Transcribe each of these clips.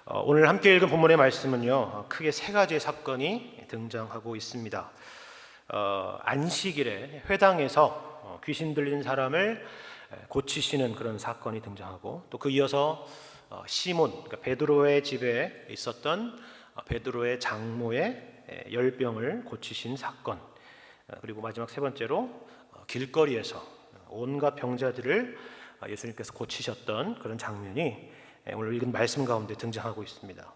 오늘 함께 읽은 본문의 말씀은요, 크게 세 가지의 사건이 등장하고 있습니다. 안식일에 회당에서 귀신 들린 사람을 고치시는 그런 사건이 등장하고, 또 그 이어서 시몬, 그러니까 베드로의 집에 있었던 베드로의 장모의 열병을 고치신 사건, 그리고 마지막 세 번째로 길거리에서 온갖 병자들을 예수님께서 고치셨던 그런 장면이 오늘 읽은 말씀 가운데 등장하고 있습니다.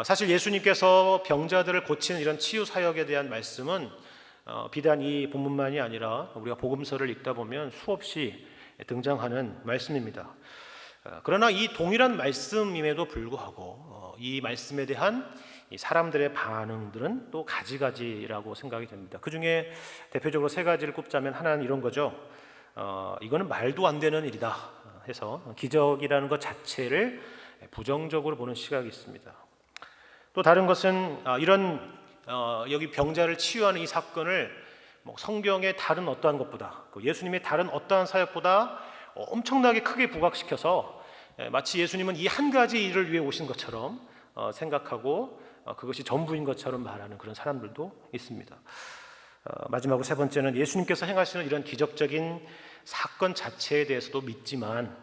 사실 예수님께서 병자들을 고치는 이런 치유 사역에 대한 말씀은 비단 이 본문만이 아니라 우리가 복음서를 읽다 보면 수없이 등장하는 말씀입니다. 그러나 이 동일한 말씀임에도 불구하고 이 말씀에 대한 사람들의 반응들은 또 가지가지라고 생각이 됩니다. 그 중에 대표적으로 세 가지를 꼽자면 하나는 이런 거죠. 이거는 말도 안 되는 일이다 해서 기적이라는 것 자체를 부정적으로 보는 시각이 있습니다. 또 다른 것은 이런 여기 병자를 치유하는 이 사건을 성경의 다른 어떠한 것보다, 예수님의 다른 어떠한 사역보다 엄청나게 크게 부각시켜서 마치 예수님은 이 한 가지 일을 위해 오신 것처럼 생각하고 그것이 전부인 것처럼 말하는 그런 사람들도 있습니다. 마지막으로 세 번째는 예수님께서 행하시는 이런 기적적인 사건 자체에 대해서도 믿지만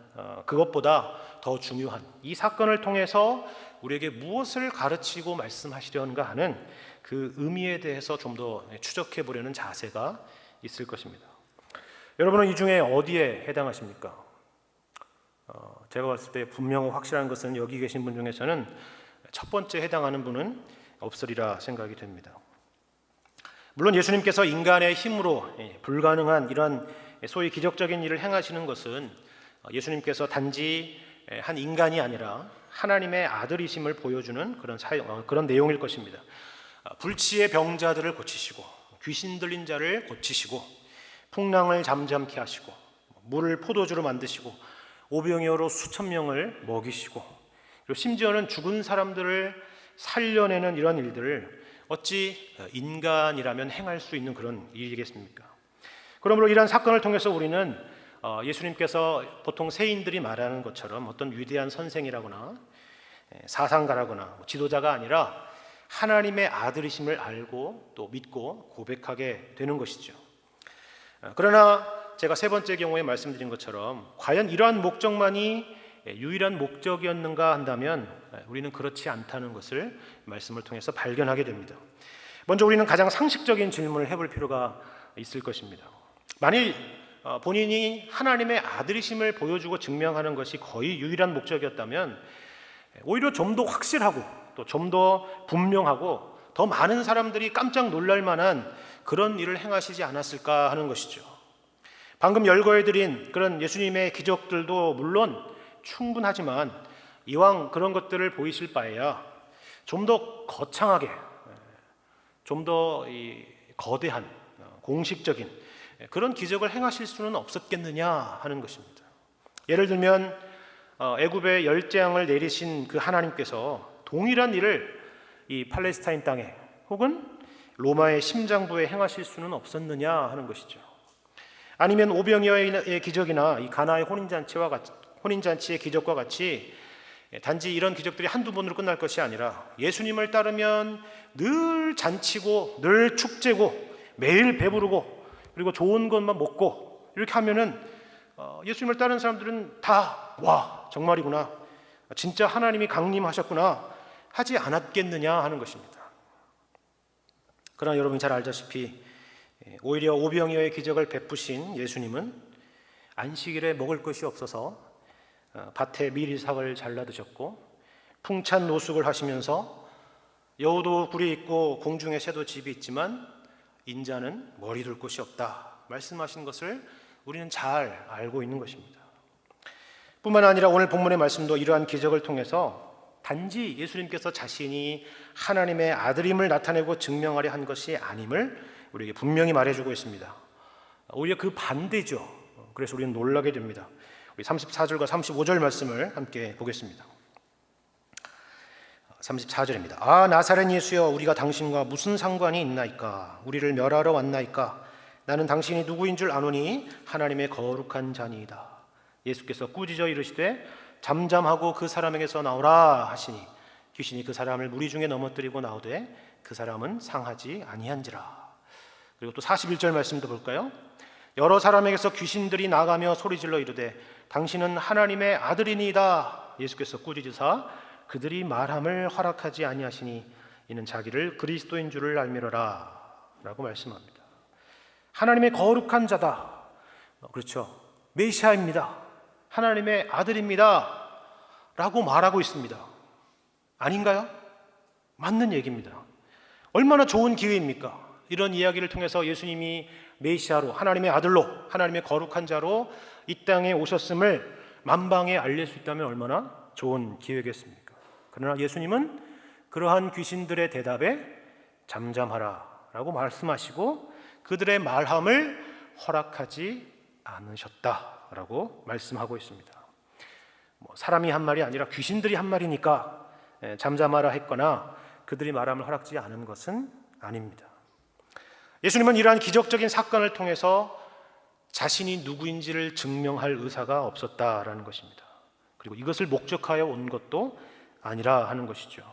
그것보다 더 중요한 이 사건을 통해서 우리에게 무엇을 가르치고 말씀하시려는가 하는 그 의미에 대해서 좀 더 추적해 보려는 자세가 있을 것입니다. 여러분은 이 중에 어디에 해당하십니까? 제가 봤을 때 분명하고 확실한 것은 여기 계신 분 중에서는 첫 번째 해당하는 분은 없으리라 생각이 됩니다. 물론 예수님께서 인간의 힘으로 불가능한 이런 소위 기적적인 일을 행하시는 것은 예수님께서 단지 한 인간이 아니라 하나님의 아들이심을 보여주는 그런 내용일 것입니다. 불치의 병자들을 고치시고 귀신 들린 자를 고치시고 풍랑을 잠잠케 하시고 물을 포도주로 만드시고 오병이어로 수천 명을 먹이시고 그리고 심지어는 죽은 사람들을 살려내는 이런 일들을 어찌 인간이라면 행할 수 있는 그런 일이겠습니까? 그러므로 이러한 사건을 통해서 우리는 예수님께서 보통 세인들이 말하는 것처럼 어떤 위대한 선생이라거나 사상가라거나 지도자가 아니라 하나님의 아들이심을 알고 또 믿고 고백하게 되는 것이죠. 그러나 제가 세 번째 경우에 말씀드린 것처럼 과연 이러한 목적만이 유일한 목적이었는가 한다면 우리는 그렇지 않다는 것을 말씀을 통해서 발견하게 됩니다. 먼저 우리는 가장 상식적인 질문을 해볼 필요가 있을 것입니다. 만일 본인이 하나님의 아들이심을 보여주고 증명하는 것이 거의 유일한 목적이었다면 오히려 좀 더 확실하고 또 좀 더 분명하고 더 많은 사람들이 깜짝 놀랄 만한 그런 일을 행하시지 않았을까 하는 것이죠. 방금 열거해드린 그런 예수님의 기적들도 물론 충분하지만 이왕 그런 것들을 보이실 바에야 좀 더 거창하게, 좀 더 거대한, 공식적인 그런 기적을 행하실 수는 없었겠느냐 하는 것입니다. 예를 들면 애굽의 열재앙을 내리신 그 하나님께서 동일한 일을 이 팔레스타인 땅에 혹은 로마의 심장부에 행하실 수는 없었느냐 하는 것이죠. 아니면 오병이어의 기적이나 이 가나의 혼인잔치의 기적과 같이 단지 이런 기적들이 한두 번으로 끝날 것이 아니라 예수님을 따르면 늘 잔치고 늘 축제고 매일 배부르고 그리고 좋은 것만 먹고 이렇게 하면은 예수님을 따르는 사람들은 다 와 정말이구나, 진짜 하나님이 강림하셨구나 하지 않았겠느냐 하는 것입니다. 그러나 여러분이 잘 알다시피 오히려 오병이어의 기적을 베푸신 예수님은 안식일에 먹을 것이 없어서 밭에 미리삭을 잘라 드셨고 풍찬 노숙을 하시면서 여우도 굴이 있고 공중에 새도 집이 있지만 인자는 머리 둘 곳이 없다 말씀하신 것을 우리는 잘 알고 있는 것입니다. 뿐만 아니라 오늘 본문의 말씀도 이러한 기적을 통해서 단지 예수님께서 자신이 하나님의 아들임을 나타내고 증명하려 한 것이 아님을 우리에게 분명히 말해주고 있습니다. 오히려 그 반대죠. 그래서 우리는 놀라게 됩니다. 우리 34절과 35절 말씀을 함께 보겠습니다. 34절입니다. 아 나사렛 예수여, 우리가 당신과 무슨 상관이 있나이까? 우리를 멸하러 왔나이까? 나는 당신이 누구인 줄 아노니 하나님의 거룩한 자니이다. 예수께서 꾸짖어 이르시되 잠잠하고 그 사람에게서 나오라 하시니 귀신이 그 사람을 무리 중에 넘어뜨리고 나오되 그 사람은 상하지 아니한지라. 그리고 또 41절 말씀도 볼까요? 여러 사람에게서 귀신들이 나가며 소리질러 이르되 당신은 하나님의 아들이니이다. 예수께서 꾸짖으사 그들이 말함을 허락하지 아니하시니 이는 자기를 그리스도인 줄을 알미러라 라고 말씀합니다. 하나님의 거룩한 자다. 그렇죠. 메시아입니다. 하나님의 아들입니다 라고 말하고 있습니다. 아닌가요? 맞는 얘기입니다. 얼마나 좋은 기회입니까? 이런 이야기를 통해서 예수님이 메시아로, 하나님의 아들로, 하나님의 거룩한 자로 이 땅에 오셨음을 만방에 알릴 수 있다면 얼마나 좋은 기회겠습니까? 그러나 예수님은 그러한 귀신들의 대답에 잠잠하라 라고 말씀하시고 그들의 말함을 허락하지 않으셨다라고 말씀하고 있습니다. 사람이 한 말이 아니라 귀신들이 한 말이니까 잠잠하라 했거나 그들이 말함을 허락지 않은 것은 아닙니다. 예수님은 이러한 기적적인 사건을 통해서 자신이 누구인지를 증명할 의사가 없었다라는 것입니다. 그리고 이것을 목적하여 온 것도 아니라 하는 것이죠.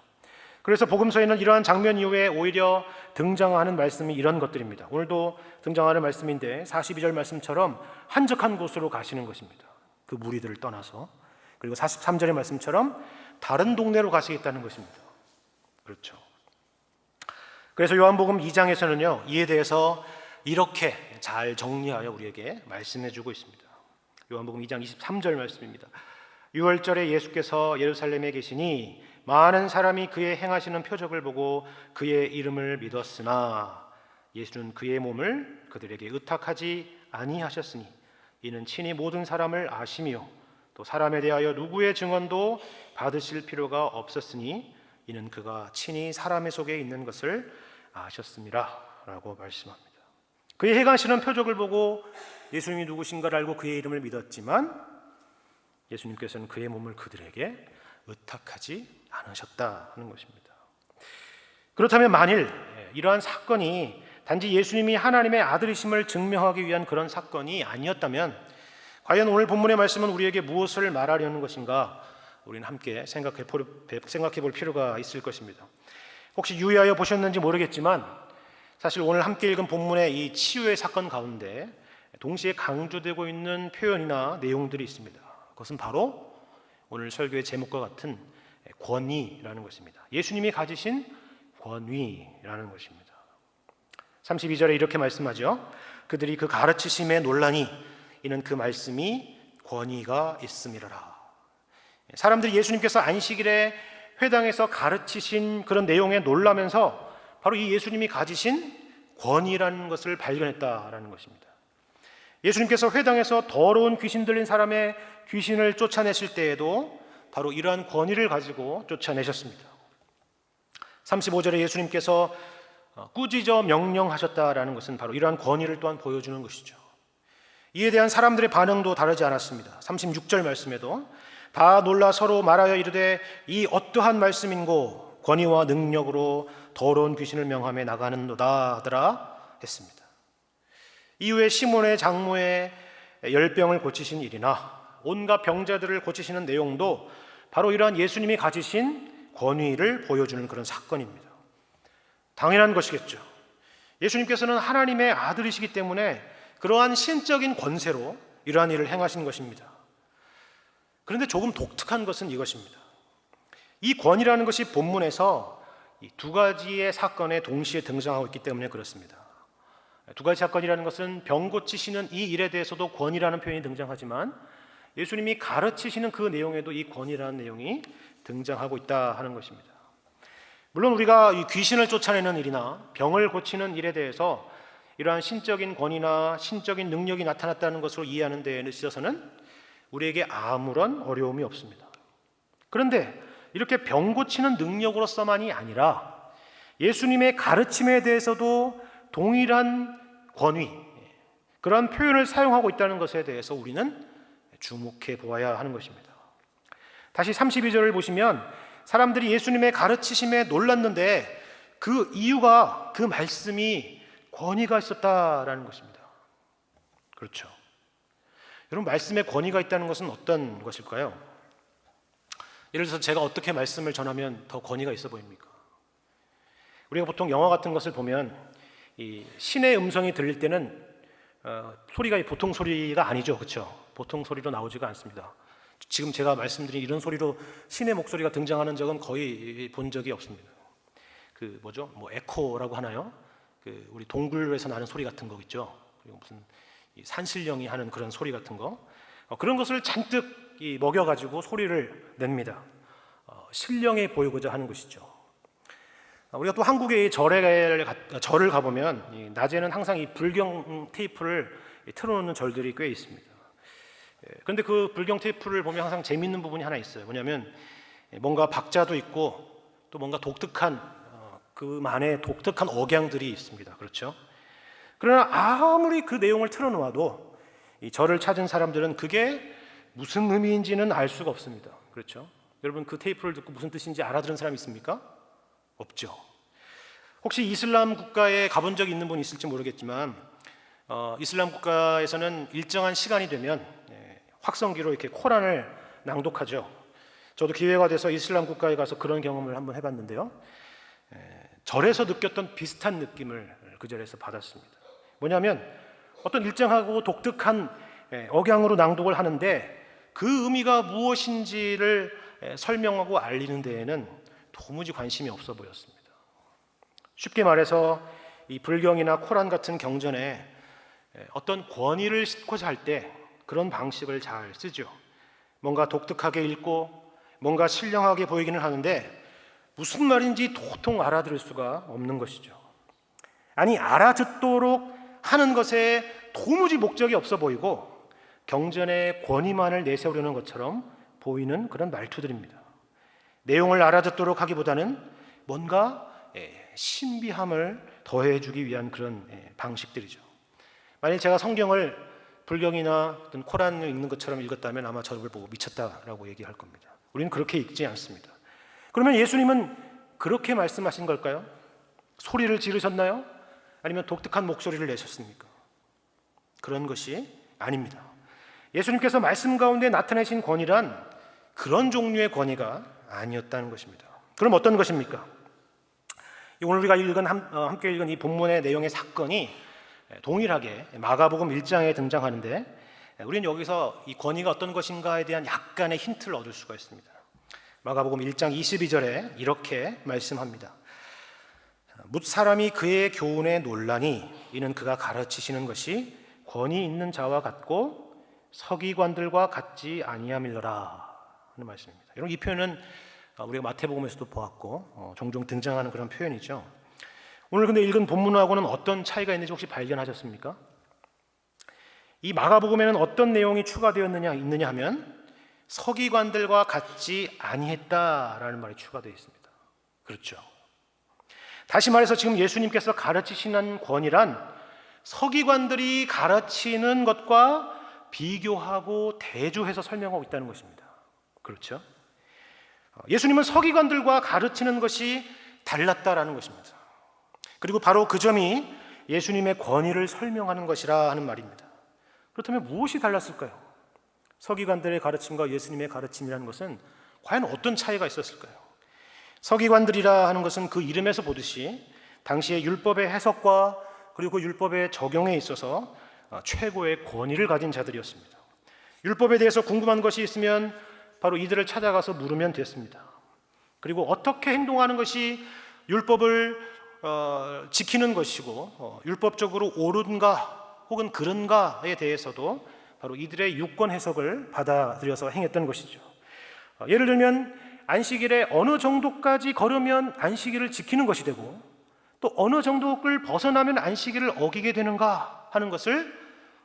그래서 복음서에는 이러한 장면 이후에 오히려 등장하는 말씀이 이런 것들입니다. 오늘도 등장하는 말씀인데 42절 말씀처럼 한적한 곳으로 가시는 것입니다. 그 무리들을 떠나서. 그리고 43절의 말씀처럼 다른 동네로 가시겠다는 것입니다. 그렇죠. 그래서 요한복음 2장에서는요 이에 대해서 이렇게 잘 정리하여 우리에게 말씀해 주고 있습니다. 요한복음 2장 23절 말씀입니다. 6월절에 예수께서 예루살렘에 계시니 많은 사람이 그의 행하시는 표적을 보고 그의 이름을 믿었으나 예수는 그의 몸을 그들에게 의탁하지 아니하셨으니 이는 친히 모든 사람을 아시며 또 사람에 대하여 누구의 증언도 받으실 필요가 없었으니 이는 그가 친히 사람의 속에 있는 것을 아셨습니다 라고 말씀합니다. 그의 행하시는 표적을 보고 예수님이 누구신가를 알고 그의 이름을 믿었지만 예수님께서는 그의 몸을 그들에게 의탁하지 않으셨다 하는 것입니다. 그렇다면 만일 이러한 사건이 단지 예수님이 하나님의 아들이심을 증명하기 위한 그런 사건이 아니었다면 과연 오늘 본문의 말씀은 우리에게 무엇을 말하려는 것인가 우리는 함께 생각해 볼 필요가 있을 것입니다. 혹시 유의하여 보셨는지 모르겠지만 사실 오늘 함께 읽은 본문의 이 치유의 사건 가운데 동시에 강조되고 있는 표현이나 내용들이 있습니다. 그것은 바로 오늘 설교의 제목과 같은 권위라는 것입니다. 예수님이 가지신 권위라는 것입니다. 32절에 이렇게 말씀하죠. 그들이 그 가르치심에 놀라니 이는 그 말씀이 권위가 있음이라. 사람들이 예수님께서 안식일에 회당에서 가르치신 그런 내용에 놀라면서 바로 이 예수님이 가지신 권위라는 것을 발견했다라는 것입니다. 예수님께서 회당에서 더러운 귀신 들린 사람의 귀신을 쫓아내실 때에도 바로 이러한 권위를 가지고 쫓아내셨습니다. 35절에 예수님께서 꾸짖어 명령하셨다라는 것은 바로 이러한 권위를 또한 보여주는 것이죠. 이에 대한 사람들의 반응도 다르지 않았습니다. 36절 말씀에도 다 놀라 서로 말하여 이르되 이 어떠한 말씀인고 권위와 능력으로 더러운 귀신을 명하며 나가는도다 하더라 했습니다. 이후에 시몬의 장모의 열병을 고치신 일이나 온갖 병자들을 고치시는 내용도 바로 이러한 예수님이 가지신 권위를 보여주는 그런 사건입니다. 당연한 것이겠죠. 예수님께서는 하나님의 아들이시기 때문에 그러한 신적인 권세로 이러한 일을 행하신 것입니다. 그런데 조금 독특한 것은 이것입니다. 이 권위라는 것이 본문에서 이 두 가지의 사건에 동시에 등장하고 있기 때문에 그렇습니다. 두 가지 사건이라는 것은 병 고치시는 이 일에 대해서도 권위라는 표현이 등장하지만 예수님이 가르치시는 그 내용에도 이 권위라는 내용이 등장하고 있다 하는 것입니다. 물론 우리가 이 귀신을 쫓아내는 일이나 병을 고치는 일에 대해서 이러한 신적인 권위나 신적인 능력이 나타났다는 것으로 이해하는 데 있어서는 우리에게 아무런 어려움이 없습니다. 그런데 이렇게 병 고치는 능력으로서만이 아니라 예수님의 가르침에 대해서도 동일한 권위, 그런 표현을 사용하고 있다는 것에 대해서 우리는 주목해 보아야 하는 것입니다. 다시 32절을 보시면 사람들이 예수님의 가르치심에 놀랐는데 그 이유가 그 말씀이 권위가 있었다라는 것입니다. 그렇죠. 여러분, 말씀에 권위가 있다는 것은 어떤 것일까요? 예를 들어서 제가 어떻게 말씀을 전하면 더 권위가 있어 보입니까? 우리가 보통 영화 같은 것을 보면 이 신의 음성이 들릴 때는 소리가 보통 소리가 아니죠, 그렇죠? 보통 소리로 나오지가 않습니다. 지금 제가 말씀드린 이런 소리로 신의 목소리가 등장하는 적은 거의 본 적이 없습니다. 그 뭐죠? 뭐 에코라고 하나요? 그 우리 동굴에서 나는 소리 같은 거 있죠? 그리고 무슨 산신령이 하는 그런 소리 같은 거, 그런 것을 잔뜩 먹여가지고 소리를 냅니다. 신령해 보이고자 하는 것이죠. 우리가 또 한국의 절을 가보면 낮에는 항상 이 불경 테이프를 틀어놓는 절들이 꽤 있습니다. 그런데 그 불경 테이프를 보면 항상 재미있는 부분이 하나 있어요. 뭐냐면 뭔가 박자도 있고 또 뭔가 독특한 그만의 독특한 억양들이 있습니다. 그렇죠? 그러나 아무리 그 내용을 틀어놓아도 이 절을 찾은 사람들은 그게 무슨 의미인지는 알 수가 없습니다. 그렇죠? 여러분 그 테이프를 듣고 무슨 뜻인지 알아들은 사람이 있습니까? 없죠. 혹시 이슬람 국가에 가본 적이 있는 분 있을지 모르겠지만 이슬람 국가에서는 일정한 시간이 되면 확성기로 이렇게 코란을 낭독하죠. 저도 기회가 돼서 이슬람 국가에 가서 그런 경험을 한번 해봤는데요. 절에서 느꼈던 비슷한 느낌을 그 절에서 받았습니다. 뭐냐면 어떤 일정하고 독특한 억양으로 낭독을 하는데 그 의미가 무엇인지를 설명하고 알리는 데에는 도무지 관심이 없어 보였습니다. 쉽게 말해서 이 불경이나 코란 같은 경전에 어떤 권위를 싣고자 할 때 그런 방식을 잘 쓰죠. 뭔가 독특하게 읽고 뭔가 신령하게 보이기는 하는데 무슨 말인지 도통 알아들을 수가 없는 것이죠. 아니 알아듣도록 하는 것에 도무지 목적이 없어 보이고 경전의 권위만을 내세우려는 것처럼 보이는 그런 말투들입니다. 내용을 알아듣도록 하기보다는 뭔가 신비함을 더해주기 위한 그런 방식들이죠. 만약 제가 성경을 불경이나 어떤 코란을 읽는 것처럼 읽었다면 아마 저를 보고 미쳤다라고 얘기할 겁니다. 우리는 그렇게 읽지 않습니다. 그러면 예수님은 그렇게 말씀하신 걸까요? 소리를 지르셨나요? 아니면 독특한 목소리를 내셨습니까? 그런 것이 아닙니다. 예수님께서 말씀 가운데 나타내신 권위란 그런 종류의 권위가 아니었다는 것입니다. 그럼 어떤 것입니까? 오늘 우리가 함께 읽은 이 본문의 내용의 사건이 동일하게 마가복음 1장에 등장하는데 우리는 여기서 이 권위가 어떤 것인가에 대한 약간의 힌트를 얻을 수가 있습니다. 마가복음 1장 22절에 이렇게 말씀합니다. 뭇 사람이 그의 교훈에 놀라니 이는 그가 가르치시는 것이 권위 있는 자와 같고 서기관들과 같지 아니함이러라 하는 말씀입니다. 여러분 이 표현은 우리가 마태복음에서도 보았고 종종 등장하는 그런 표현이죠. 오늘 근데 읽은 본문하고는 어떤 차이가 있는지 혹시 발견하셨습니까? 이 마가복음에는 어떤 내용이 있느냐 하면 서기관들과 같지 아니했다라는 말이 추가되어 있습니다. 그렇죠. 다시 말해서 지금 예수님께서 가르치시는 권위란 서기관들이 가르치는 것과 비교하고 대조해서 설명하고 있다는 것입니다. 그렇죠? 예수님은 서기관들과 가르치는 것이 달랐다라는 것입니다. 그리고 바로 그 점이 예수님의 권위를 설명하는 것이라 하는 말입니다. 그렇다면 무엇이 달랐을까요? 서기관들의 가르침과 예수님의 가르침이라는 것은 과연 어떤 차이가 있었을까요? 서기관들이라 하는 것은 그 이름에서 보듯이 당시의 율법의 해석과 그리고 그 율법의 적용에 있어서 최고의 권위를 가진 자들이었습니다. 율법에 대해서 궁금한 것이 있으면 바로 이들을 찾아가서 물으면 됐습니다. 그리고 어떻게 행동하는 것이 율법을 지키는 것이고 율법적으로 옳은가 혹은 그른가에 대해서도 바로 이들의 유권 해석을 받아들여서 행했던 것이죠. 예를 들면 안식일에 어느 정도까지 걸으면 안식일을 지키는 것이 되고 또 어느 정도를 벗어나면 안식일을 어기게 되는가 하는 것을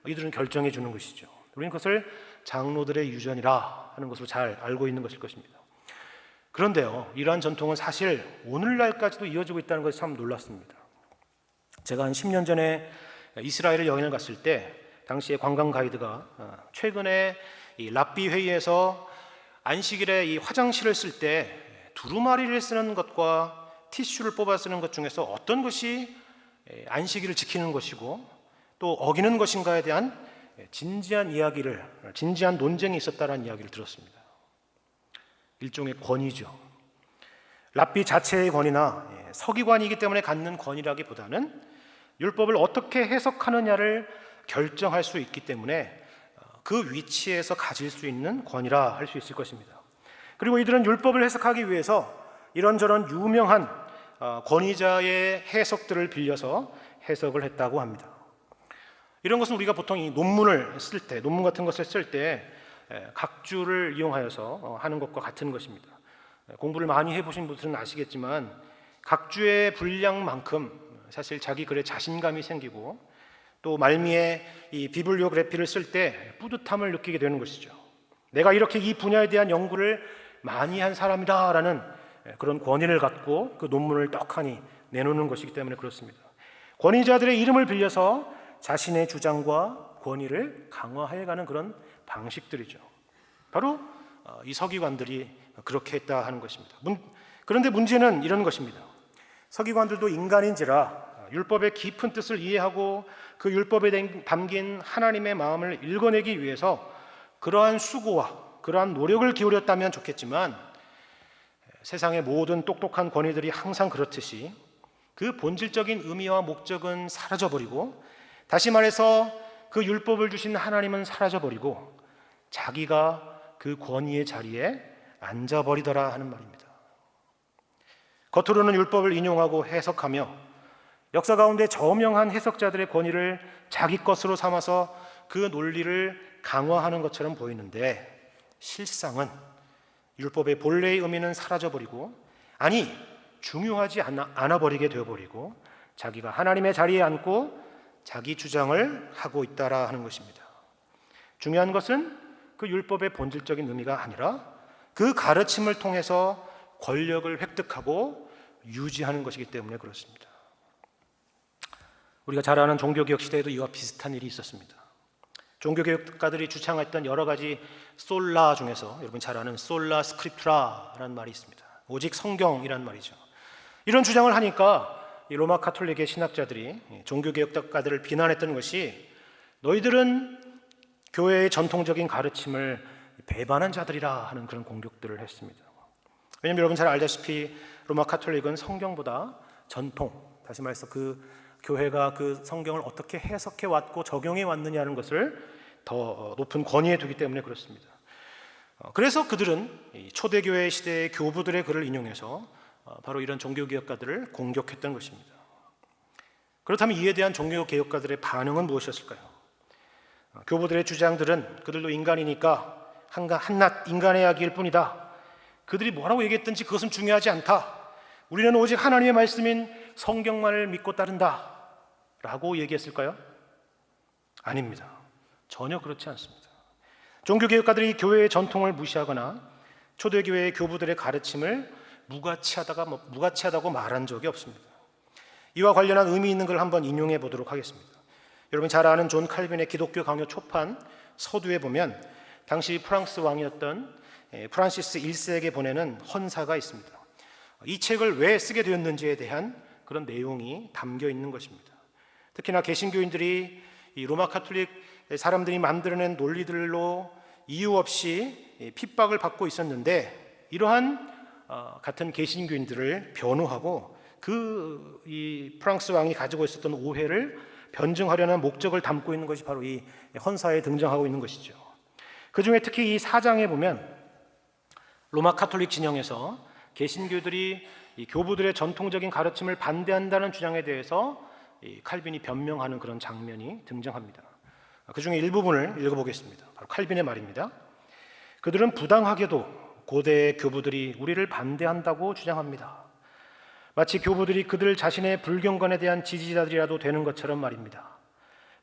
이들은 결정해 주는 것이죠. 우리는 그것을 장로들의 유전이라 하는 것으로 잘 알고 있는 것일 것입니다. 그런데요, 이러한 전통은 사실 오늘날까지도 이어지고 있다는 것이 참 놀랐습니다. 제가 한 10년 전에 이스라엘을 여행을 갔을 때 당시에 관광 가이드가 최근에 이 랍비 회의에서 안식일에 이 화장실을 쓸 때 두루마리를 쓰는 것과 티슈를 뽑아 쓰는 것 중에서 어떤 것이 안식일을 지키는 것이고 또 어기는 것인가에 대한 진지한 논쟁이 있었다는 이야기를 들었습니다. 일종의 권위죠. 랍비 자체의 권위나 서기관이기 때문에 갖는 권위라기보다는 율법을 어떻게 해석하느냐를 결정할 수 있기 때문에 그 위치에서 가질 수 있는 권위라 할 수 있을 것입니다. 그리고 이들은 율법을 해석하기 위해서 이런저런 유명한 권위자의 해석들을 빌려서 해석을 했다고 합니다. 이런 것은 우리가 보통 이 논문을 쓸 때, 논문 같은 것을 쓸 때 각주를 이용하여서 하는 것과 같은 것입니다. 공부를 많이 해보신 분들은 아시겠지만 각주의 분량만큼 사실 자기 글에 자신감이 생기고 또 말미에 이 비블리오그래피를 쓸 때 뿌듯함을 느끼게 되는 것이죠. 내가 이렇게 이 분야에 대한 연구를 많이 한 사람이다라는 그런 권위를 갖고 그 논문을 떡하니 내놓는 것이기 때문에 그렇습니다. 권위자들의 이름을 빌려서 자신의 주장과 권위를 강화해가는 그런 방식들이죠. 바로 이 서기관들이 그렇게 했다 하는 것입니다. 그런데 문제는 이런 것입니다. 서기관들도 인간인지라 율법의 깊은 뜻을 이해하고 그 율법에 담긴 하나님의 마음을 읽어내기 위해서 그러한 수고와 그러한 노력을 기울였다면 좋겠지만 세상의 모든 똑똑한 권위들이 항상 그렇듯이 그 본질적인 의미와 목적은 사라져버리고, 다시 말해서 그 율법을 주신 하나님은 사라져버리고 자기가 그 권위의 자리에 앉아버리더라 하는 말입니다. 겉으로는 율법을 인용하고 해석하며 역사 가운데 저명한 해석자들의 권위를 자기 것으로 삼아서 그 논리를 강화하는 것처럼 보이는데, 실상은 율법의 본래의 의미는 사라져버리고, 아니 중요하지 않아버리게 되어버리고 자기가 하나님의 자리에 앉고 자기 주장을 하고 있다라 하는 것입니다. 중요한 것은 그 율법의 본질적인 의미가 아니라 그 가르침을 통해서 권력을 획득하고 유지하는 것이기 때문에 그렇습니다. 우리가 잘 아는 종교개혁 시대에도 이와 비슷한 일이 있었습니다. 종교개혁가들이 주창했던 여러 가지 솔라 중에서 여러분 잘 아는 솔라 스크립투라라는 말이 있습니다. 오직 성경이라는 말이죠. 이런 주장을 하니까 이 로마 카톨릭의 신학자들이 종교개혁가들을 비난했던 것이, 너희들은 교회의 전통적인 가르침을 배반한 자들이라 하는 그런 공격들을 했습니다. 왜냐하면 여러분 잘 알다시피 로마 카톨릭은 성경보다 전통, 다시 말해서 그 교회가 그 성경을 어떻게 해석해 왔고 적용해 왔느냐는 것을 더 높은 권위에 두기 때문에 그렇습니다. 그래서 그들은 초대교회 시대의 교부들의 글을 인용해서 바로 이런 종교개혁가들을 공격했던 것입니다. 그렇다면 이에 대한 종교개혁가들의 반응은 무엇이었을까요? 교부들의 주장들은 그들도 인간이니까 한낱 인간의 이야기일 뿐이다. 그들이 뭐라고 얘기했든지 그것은 중요하지 않다. 우리는 오직 하나님의 말씀인 성경만을 믿고 따른다 라고 얘기했을까요? 아닙니다. 전혀 그렇지 않습니다. 종교개혁가들이 교회의 전통을 무시하거나 초대교회의 교부들의 가르침을 무가치하다고 말한 적이 없습니다. 이와 관련한 의미 있는 걸 한번 인용해 보도록 하겠습니다. 여러분 잘 아는 존 칼빈의 기독교 강요 초판 서두에 보면 당시 프랑스 왕이었던 프란시스 1세에게 보내는 헌사가 있습니다. 이 책을 왜 쓰게 되었는지에 대한 그런 내용이 담겨 있는 것입니다. 특히나 개신교인들이 이 로마 카톨릭 사람들이 만들어낸 논리들로 이유 없이 핍박을 받고 있었는데, 이러한 같은 개신교인들을 변호하고 이 프랑스 왕이 가지고 있었던 오해를 변증하려는 목적을 담고 있는 것이 바로 이 헌사에 등장하고 있는 것이죠. 그 중에 특히 이 4장에 보면 로마 카톨릭 진영에서 개신교들이 이 교부들의 전통적인 가르침을 반대한다는 주장에 대해서 이 칼빈이 변명하는 그런 장면이 등장합니다. 그 중에 일부분을 읽어보겠습니다. 바로 칼빈의 말입니다. 그들은 부당하게도 고대의 교부들이 우리를 반대한다고 주장합니다. 마치 교부들이 그들 자신의 불경건에 대한 지지자들이라도 되는 것처럼 말입니다.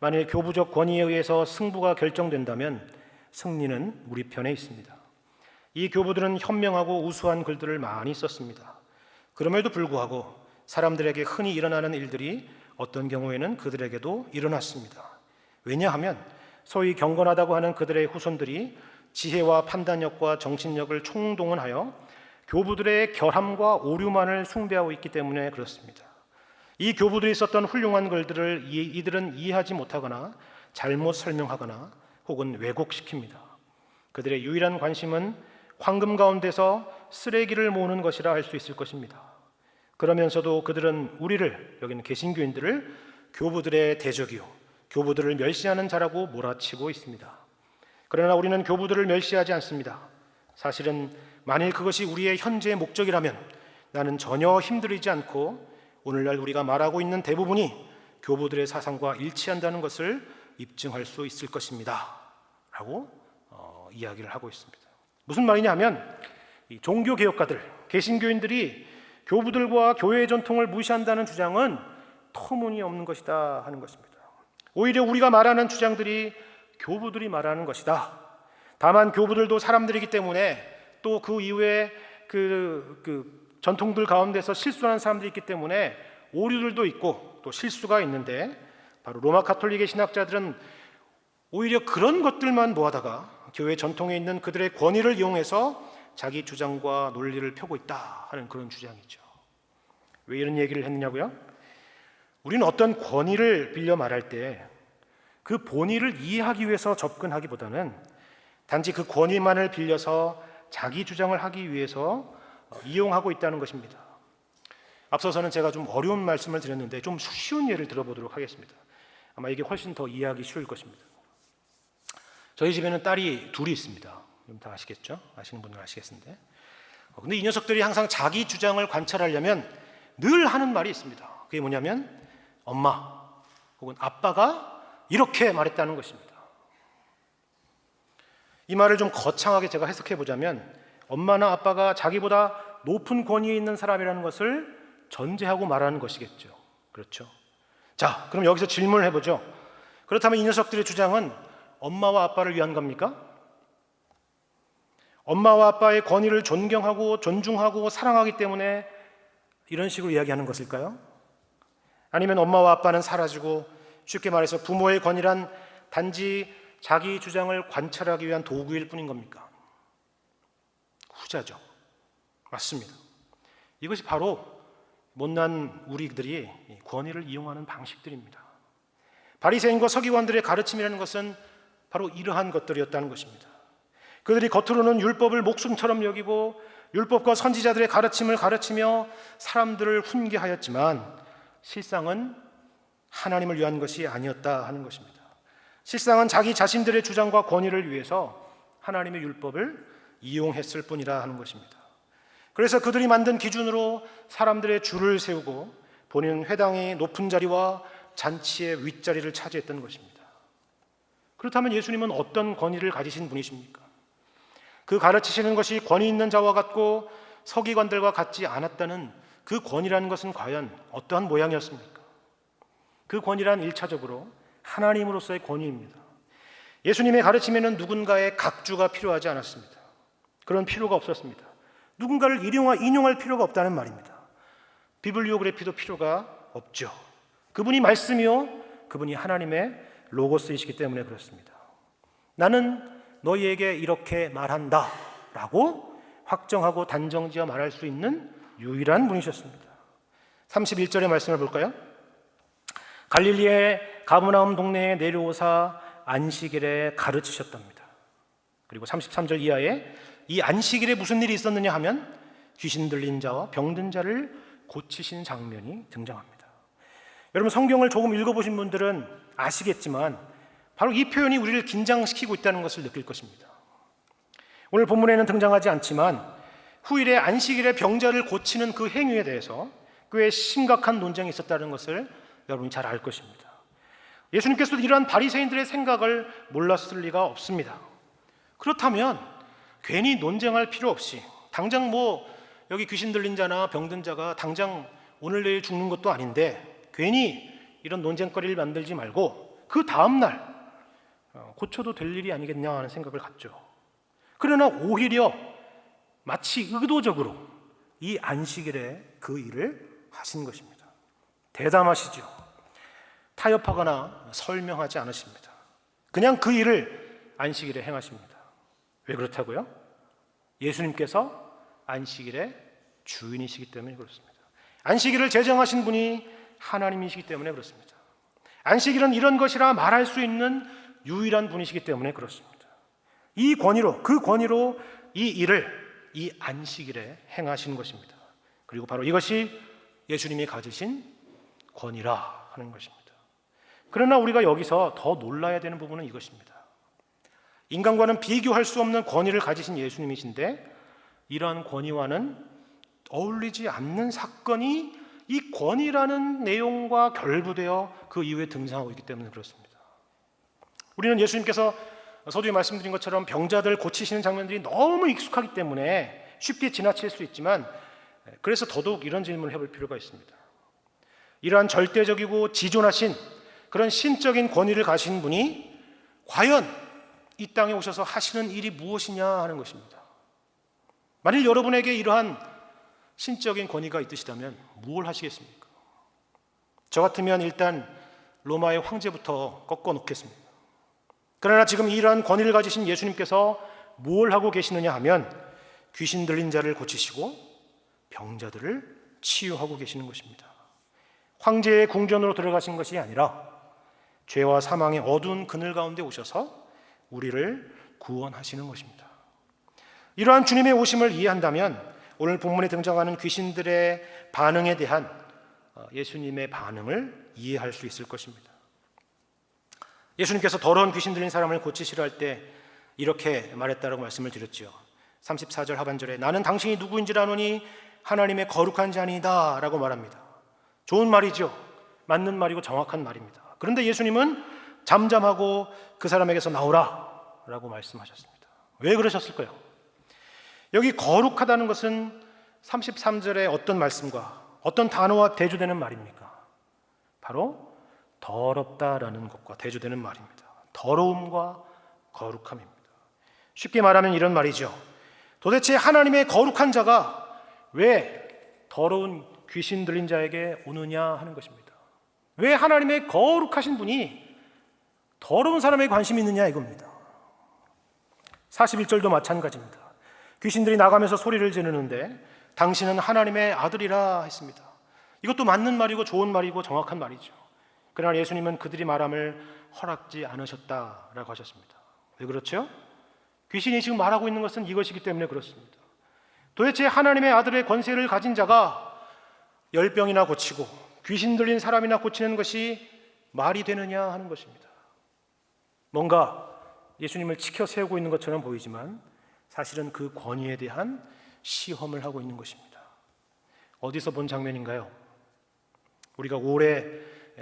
만일 교부적 권위에 의해서 승부가 결정된다면 승리는 우리 편에 있습니다. 이 교부들은 현명하고 우수한 글들을 많이 썼습니다. 그럼에도 불구하고 사람들에게 흔히 일어나는 일들이 어떤 경우에는 그들에게도 일어났습니다. 왜냐하면 소위 경건하다고 하는 그들의 후손들이 지혜와 판단력과 정신력을 총동원하여 교부들의 결함과 오류만을 숭배하고 있기 때문에 그렇습니다. 이 교부들이 썼던 훌륭한 글들을 이들은 이해하지 못하거나 잘못 설명하거나 혹은 왜곡시킵니다. 그들의 유일한 관심은 황금 가운데서 쓰레기를 모으는 것이라 할 수 있을 것입니다. 그러면서도 그들은 우리를, 여기는 개신교인들을 교부들의 대적이요 교부들을 멸시하는 자라고 몰아치고 있습니다. 그러나 우리는 교부들을 멸시하지 않습니다. 사실은 만일 그것이 우리의 현재의 목적이라면 나는 전혀 힘들이지 않고 오늘날 우리가 말하고 있는 대부분이 교부들의 사상과 일치한다는 것을 입증할 수 있을 것입니다 라고 이야기를 하고 있습니다. 무슨 말이냐 하면 이 종교개혁가들, 개신교인들이 교부들과 교회의 전통을 무시한다는 주장은 터무니없는 것이다 하는 것입니다. 오히려 우리가 말하는 주장들이 교부들이 말하는 것이다. 다만 교부들도 사람들이기 때문에 또 그 이후에 그 전통들 가운데서 실수하는 사람들이 있기 때문에 오류들도 있고 또 실수가 있는데, 바로 로마 가톨릭의 신학자들은 오히려 그런 것들만 모아다가 교회 전통에 있는 그들의 권위를 이용해서 자기 주장과 논리를 펴고 있다 하는 그런 주장이죠. 왜 이런 얘기를 했느냐고요? 우리는 어떤 권위를 빌려 말할 때 그 본의를 이해하기 위해서 접근하기보다는 단지 그 권위만을 빌려서 자기 주장을 하기 위해서 이용하고 있다는 것입니다. 앞서서는 제가 좀 어려운 말씀을 드렸는데 좀 쉬운 예를 들어보도록 하겠습니다. 아마 이게 훨씬 더 이해하기 쉬울 것입니다. 저희 집에는 딸이 둘이 있습니다. 다 아시겠죠? 아시는 분은 아시겠는데, 근데 이 녀석들이 항상 자기 주장을 관찰하려면 늘 하는 말이 있습니다. 그게 뭐냐면 엄마 혹은 아빠가 이렇게 말했다는 것입니다. 이 말을 좀 거창하게 제가 해석해 보자면 엄마나 아빠가 자기보다 높은 권위에 있는 사람이라는 것을 전제하고 말하는 것이겠죠. 그렇죠? 자, 그럼 여기서 질문을 해보죠. 그렇다면 이 녀석들의 주장은 엄마와 아빠를 위한 겁니까? 엄마와 아빠의 권위를 존경하고 존중하고 사랑하기 때문에 이런 식으로 이야기하는 것일까요? 아니면 엄마와 아빠는 사라지고 쉽게 말해서 부모의 권위란 단지 자기 주장을 관찰하기 위한 도구일 뿐인 겁니까? 후자죠. 맞습니다. 이것이 바로 못난 우리들이 권위를 이용하는 방식들입니다. 바리새인과 서기관들의 가르침이라는 것은 바로 이러한 것들이었다는 것입니다. 그들이 겉으로는 율법을 목숨처럼 여기고 율법과 선지자들의 가르침을 가르치며 사람들을 훈계하였지만 실상은 하나님을 위한 것이 아니었다 하는 것입니다. 실상은 자기 자신들의 주장과 권위를 위해서 하나님의 율법을 이용했을 뿐이라 하는 것입니다. 그래서 그들이 만든 기준으로 사람들의 줄을 세우고 본인은 회당의 높은 자리와 잔치의 윗자리를 차지했던 것입니다. 그렇다면 예수님은 어떤 권위를 가지신 분이십니까? 그 가르치시는 것이 권위 있는 자와 같고 서기관들과 같지 않았다는 그 권위라는 것은 과연 어떠한 모양이었습니까? 그 권위란 1차적으로 하나님으로서의 권위입니다. 예수님의 가르침에는 누군가의 각주가 필요하지 않았습니다. 그런 필요가 없었습니다. 누군가를 인용할 필요가 없다는 말입니다. 비블리오그래피도 필요가 없죠. 그분이 말씀이요 그분이 하나님의 로고스이시기 때문에 그렇습니다. 나는 너희에게 이렇게 말한다 라고 확정하고 단정지어 말할 수 있는 유일한 분이셨습니다. 31절의 말씀을 볼까요? 갈릴리의 가버나움 동네에 내려오사 안식일에 가르치셨답니다. 그리고 33절 이하에 이 안식일에 무슨 일이 있었느냐 하면 귀신 들린 자와 병든 자를 고치신 장면이 등장합니다. 여러분 성경을 조금 읽어보신 분들은 아시겠지만 바로 이 표현이 우리를 긴장시키고 있다는 것을 느낄 것입니다. 오늘 본문에는 등장하지 않지만 후일에 안식일에 병자를 고치는 그 행위에 대해서 꽤 심각한 논쟁이 있었다는 것을 여러분이 잘 알 것입니다. 예수님께서도 이러한 바리새인들의 생각을 몰랐을 리가 없습니다. 그렇다면 괜히 논쟁할 필요 없이 당장 여기 귀신 들린 자나 병든 자가 당장 오늘 내일 죽는 것도 아닌데 괜히 이런 논쟁거리를 만들지 말고 그 다음날 고쳐도 될 일이 아니겠냐 하는 생각을 갖죠. 그러나 오히려 마치 의도적으로 이 안식일에 그 일을 하신 것입니다. 대담하시죠. 타협하거나 설명하지 않으십니다. 그냥 그 일을 안식일에 행하십니다. 왜 그렇다고요? 예수님께서 안식일의 주인이시기 때문에 그렇습니다. 안식일을 제정하신 분이 하나님이시기 때문에 그렇습니다. 안식일은 이런 것이라 말할 수 있는 유일한 분이시기 때문에 그렇습니다. 그 권위로 이 일을 이 안식일에 행하신 것입니다. 그리고 바로 이것이 예수님이 가지신 권위라 하는 것입니다. 그러나 우리가 여기서 더 놀라야 되는 부분은 이것입니다. 인간과는 비교할 수 없는 권위를 가지신 예수님이신데 이러한 권위와는 어울리지 않는 사건이 이 권위라는 내용과 결부되어 그 이후에 등장하고 있기 때문에 그렇습니다. 우리는 예수님께서 서두에 말씀드린 것처럼 병자들 고치시는 장면들이 너무 익숙하기 때문에 쉽게 지나칠 수 있지만 그래서 더더욱 이런 질문을 해볼 필요가 있습니다. 이러한 절대적이고 지존하신 그런 신적인 권위를 가진 분이 과연 이 땅에 오셔서 하시는 일이 무엇이냐 하는 것입니다. 만일 여러분에게 이러한 신적인 권위가 있으시다면 무엇을 하시겠습니까? 저 같으면 일단 로마의 황제부터 꺾어 놓겠습니다. 그러나 지금 이러한 권위를 가지신 예수님께서 뭘 하고 계시느냐 하면 귀신 들린 자를 고치시고 병자들을 치유하고 계시는 것입니다. 황제의 궁전으로 들어가신 것이 아니라 죄와 사망의 어두운 그늘 가운데 오셔서 우리를 구원하시는 것입니다. 이러한 주님의 오심을 이해한다면 오늘 본문에 등장하는 귀신들의 반응에 대한 예수님의 반응을 이해할 수 있을 것입니다. 예수님께서 더러운 귀신 들린 사람을 고치시려 할 때 이렇게 말했다라고 말씀을 드렸죠. 34절 하반절에 나는 당신이 누구인지를 아노니 하나님의 거룩한 자니이다 라고 말합니다. 좋은 말이죠. 맞는 말이고 정확한 말입니다. 그런데 예수님은 잠잠하고 그 사람에게서 나오라 라고 말씀하셨습니다. 왜 그러셨을까요? 여기 거룩하다는 것은 33절의 어떤 말씀과 어떤 단어와 대조되는 말입니까? 바로 더럽다라는 것과 대조되는 말입니다. 더러움과 거룩함입니다. 쉽게 말하면 이런 말이죠. 도대체 하나님의 거룩한 자가 왜 더러운 귀신 들린 자에게 오느냐 하는 것입니다. 왜 하나님의 거룩하신 분이 더러운 사람에 관심이 있느냐 이겁니다. 41절도 마찬가지입니다. 귀신들이 나가면서 소리를 지르는데 당신은 하나님의 아들이라 했습니다. 이것도 맞는 말이고 좋은 말이고 정확한 말이죠. 그러나 예수님은 그들이 말함을 허락지 않으셨다라고 하셨습니다. 왜 그렇죠? 귀신이 지금 말하고 있는 것은 이것이기 때문에 그렇습니다. 도대체 하나님의 아들의 권세를 가진 자가 열병이나 고치고 귀신 들린 사람이나 고치는 것이 말이 되느냐 하는 것입니다. 뭔가 예수님을 치켜 세우고 있는 것처럼 보이지만 사실은 그 권위에 대한 시험을 하고 있는 것입니다. 어디서 본 장면인가요? 우리가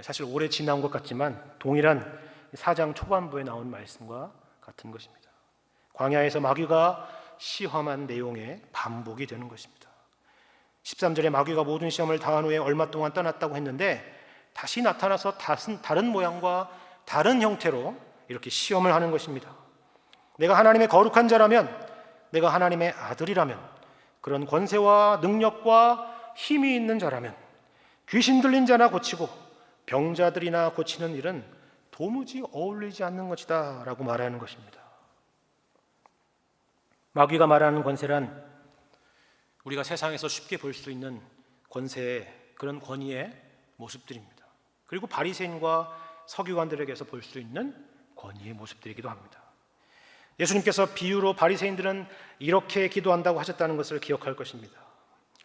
사실 오래 지나온 것 같지만 동일한 4장 초반부에 나온 말씀과 같은 것입니다. 광야에서 마귀가 시험한 내용의 반복이 되는 것입니다. 13절에 마귀가 모든 시험을 다한 후에 얼마 동안 떠났다고 했는데 다시 나타나서 다른 모양과 다른 형태로 이렇게 시험을 하는 것입니다. 내가 하나님의 거룩한 자라면, 내가 하나님의 아들이라면, 그런 권세와 능력과 힘이 있는 자라면 귀신 들린 자나 고치고 병자들이나 고치는 일은 도무지 어울리지 않는 것이다 라고 말하는 것입니다. 마귀가 말하는 권세란 우리가 세상에서 쉽게 볼 수 있는 권세의 그런 권위의 모습들입니다. 그리고 바리새인과 서기관들에게서 볼 수 있는 권위의 모습들이기도 합니다. 예수님께서 비유로 바리새인들은 이렇게 기도한다고 하셨다는 것을 기억할 것입니다.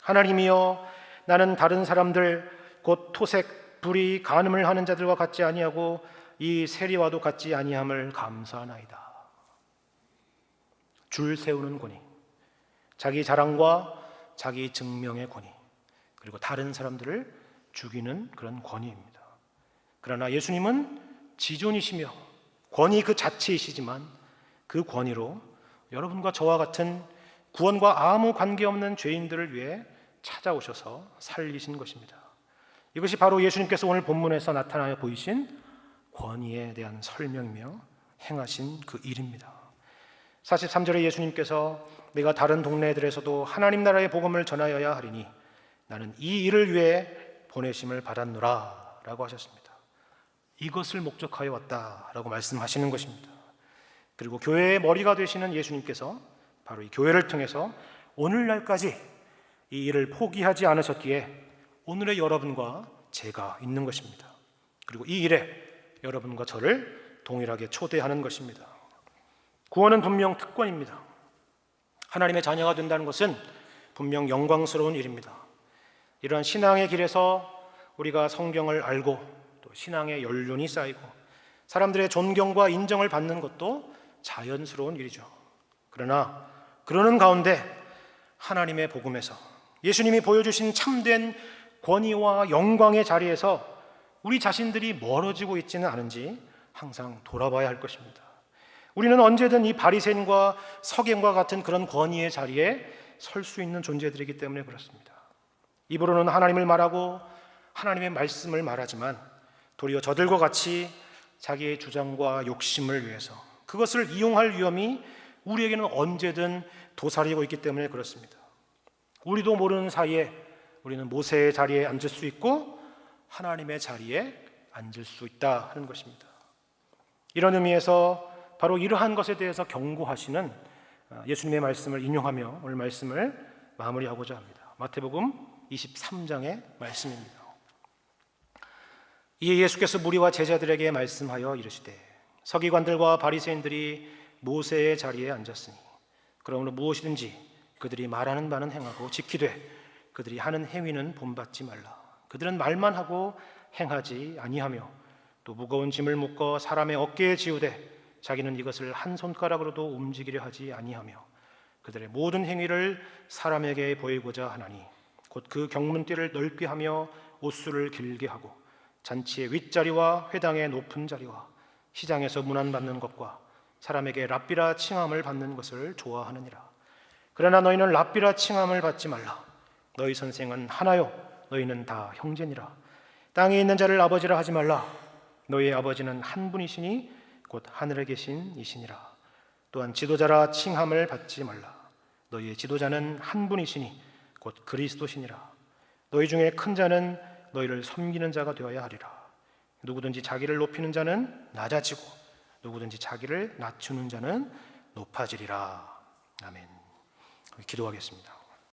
하나님이여, 나는 다른 사람들 곧 토색, 불의, 간음을 하는 자들과 같지 아니하고 이 세리와도 같지 아니함을 감사하나이다. 줄 세우는 권위, 자기 자랑과 자기 증명의 권위, 그리고 다른 사람들을 죽이는 그런 권위입니다. 그러나 예수님은 지존이시며 권위 그 자체이시지만 그 권위로 여러분과 저와 같은 구원과 아무 관계없는 죄인들을 위해 찾아오셔서 살리신 것입니다. 이것이 바로 예수님께서 오늘 본문에서 나타나여 보이신 권위에 대한 설명이며 행하신 그 일입니다. 43절에 예수님께서 내가 다른 동네들에서도 하나님 나라의 복음을 전하여야 하리니 나는 이 일을 위해 보내심을 받았노라 라고 하셨습니다. 이것을 목적하여 왔다라고 말씀하시는 것입니다. 그리고 교회의 머리가 되시는 예수님께서 바로 이 교회를 통해서 오늘날까지 이 일을 포기하지 않으셨기에 오늘의 여러분과 제가 있는 것입니다. 그리고 이 일에 여러분과 저를 동일하게 초대하는 것입니다. 구원은 분명 특권입니다. 하나님의 자녀가 된다는 것은 분명 영광스러운 일입니다. 이러한 신앙의 길에서 우리가 성경을 알고 또 신앙의 연륜이 쌓이고 사람들의 존경과 인정을 받는 것도 자연스러운 일이죠. 그러나 그러는 가운데 하나님의 복음에서 예수님이 보여주신 참된 권위와 영광의 자리에서 우리 자신들이 멀어지고 있지는 않은지 항상 돌아봐야 할 것입니다. 우리는 언제든 이 바리새인과 서기관과 같은 그런 권위의 자리에 설 수 있는 존재들이기 때문에 그렇습니다. 입으로는 하나님을 말하고 하나님의 말씀을 말하지만 도리어 저들과 같이 자기의 주장과 욕심을 위해서 그것을 이용할 위험이 우리에게는 언제든 도사리고 있기 때문에 그렇습니다. 우리도 모르는 사이에 우리는 모세의 자리에 앉을 수 있고 하나님의 자리에 앉을 수 있다 하는 것입니다. 이런 의미에서 바로 이러한 것에 대해서 경고하시는 예수님의 말씀을 인용하며 오늘 말씀을 마무리하고자 합니다. 마태복음 23장의 말씀입니다. 이에 예수께서 무리와 제자들에게 말씀하여 이르시되 서기관들과 바리새인들이 모세의 자리에 앉았으니 그러므로 무엇이든지 그들이 말하는 바는 행하고 지키되 그들이 하는 행위는 본받지 말라. 그들은 말만 하고 행하지 아니하며 또 무거운 짐을 묶어 사람의 어깨에 지우되 자기는 이것을 한 손가락으로도 움직이려 하지 아니하며 그들의 모든 행위를 사람에게 보이고자 하나니 곧 그 경문띠를 넓게 하며 옷수를 길게 하고 잔치의 윗자리와 회당의 높은 자리와 시장에서 문안받는 것과 사람에게 랍비라 칭함을 받는 것을 좋아하느니라. 그러나 너희는 랍비라 칭함을 받지 말라. 너희 선생은 하나요 너희는 다 형제니라. 땅에 있는 자를 아버지라 하지 말라. 너희의 아버지는 한 분이시니 곧 하늘에 계신 이시니라. 또한 지도자라 칭함을 받지 말라. 너희의 지도자는 한 분이시니 곧 그리스도시니라. 너희 중에 큰 자는 너희를 섬기는 자가 되어야 하리라. 누구든지 자기를 높이는 자는 낮아지고 누구든지 자기를 낮추는 자는 높아지리라. 아멘. 기도하겠습니다.